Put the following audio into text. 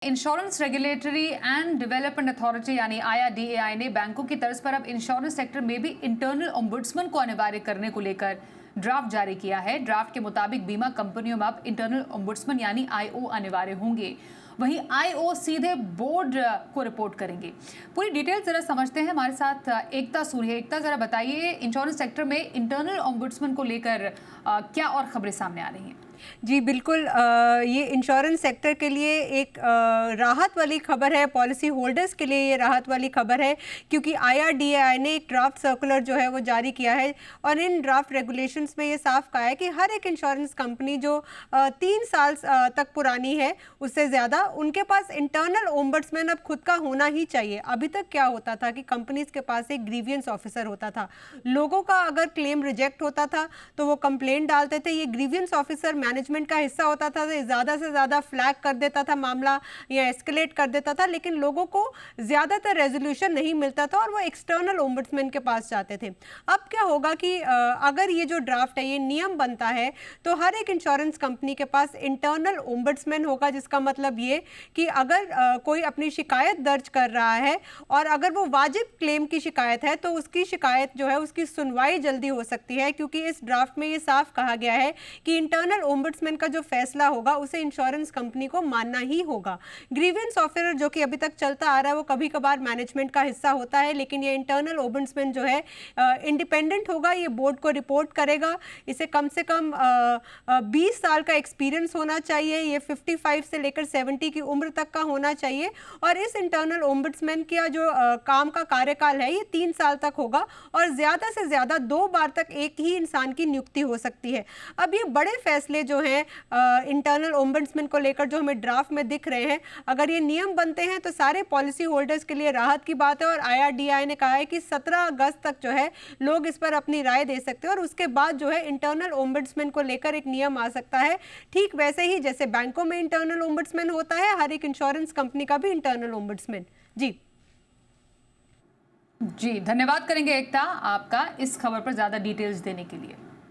Insurance regulatory and development authority यानी IRDAI ने बैंकों की तर्ज पर अब इंश्योरेंस सेक्टर में भी इंटरनल ओम्बुड्समैन को अनिवार्य करने को लेकर ड्राफ्ट जारी किया है। ड्राफ्ट के मुताबिक बीमा कंपनियों में अब इंटरनल ओम्बुड्समैन यानी IO अनिवार्य होंगे। वहीं IO सीधे बोर्ड को रिपोर्ट करेंगे। पूरी डिटेल जरा समझते हैं, हमारे साथ एकता सूर्य। एकता, जरा बताइए इंश्योरेंस सेक्टर में इंटरनल ओम्बुड्समैन को लेकर क्या और खबरें सामने आ रही हैं? जी बिल्कुल, ये इंश्योरेंस सेक्टर के लिए एक राहत वाली खबर है, पॉलिसी होल्डर्स के लिए ये राहत वाली खबर है, क्योंकि IRDAI ने एक ड्राफ्ट सर्कुलर जो है वो जारी किया है और इन ड्राफ्ट रेगुलेशंस में ये साफ कहा है कि हर एक इंश्योरेंस कंपनी जो 3 साल तक पुरानी है उससे ज़्यादा, उनके पास इंटरनल ओम्बड्समैन अब खुद का होना ही चाहिए। अभी तक क्या होता था कि कंपनीज के पास एक ग्रीवियंस ऑफिसर होता था, लोगों का अगर क्लेम रिजेक्ट होता था तो वो कंप्लेंट डालते थे, ये ग्रीवियंस ऑफिसर मैनेजमेंट का हिस्सा होता था, ज़्यादा से ज़्यादा फ्लैग कर देता था मामला या एस्केलेट कर देता था, लेकिन लोगों को ज़्यादातर रेजोल्यूशन नहीं मिलता था और वो एक्सटर्नल ओम्बड्समैन के पास जाते थे। अब क्या होगा कि अगर ये जो ड्राफ्ट है, ये नियम बनता है, तो हर एक इंश्योरेंस कंपनी के पास इंटरनल ओम्बड्समैन होगा, जिसका मतलब ये कि अगर कोई अपनी शिकायत दर्ज कर रहा है और अगर वो वाजिब क्लेम की शिकायत है तो उसकी शिकायत जो है उसकी सुनवाई जल्दी हो सकती है, क्योंकि इस ड्राफ्ट में ये साफ कहा गया है कि इंटरनल ओम्बड्समैन का जो फैसला होगा उसे इंश्योरेंस कंपनी को मानना ही होगा। ग्रीवियंस ऑफिसर जो कि अभी तक चलता आ रहा है वो कभी कभार मैनेजमेंट का हिस्सा होता है, लेकिन ये इंटरनल ओम्बड्समैन जो है इंडिपेंडेंट होगा, ये बोर्ड को रिपोर्ट करेगा, इसे कम से कम 20 साल का एक्सपीरियंस होना चाहिए, ये 55 से लेकर 70 की उम्र तक का होना चाहिए और इस इंटरनल ओम्बड्समैन का जो काम का कार्यकाल है ये 3 साल तक होगा और ज़्यादा से ज़्यादा 2 बार तक एक ही इंसान की नियुक्ति हो सकती है। अब ये बड़े फैसले जो हैं इंटरनल ओम्बड्समैन को लेकर जो हमें ड्राफ्ट में दिख रहे हैं, अगर ये नियम बनते हैं तो सारे पॉलिसी होल्डर्स के लिए राहत की बात है और IRDAI ने कहा है कि 17 अगस्त तक जो है लोग इस पर अपनी राय दे सकते हैं और उसके बाद जो है इंटरनल ओम्बड्समैन को लेकर एक नियम आ सकता है। ठीक वैसे ही जैसे बैंकों में इंटरनल ओम्बड्समैन होता है, हर एक इंश्योरेंस कंपनी का भी इंटरनल ओम्बड्समैन। जी, धन्यवाद करेंगे एकता आपका इस खबर पर ज्यादा डिटेल्स देने के लिए।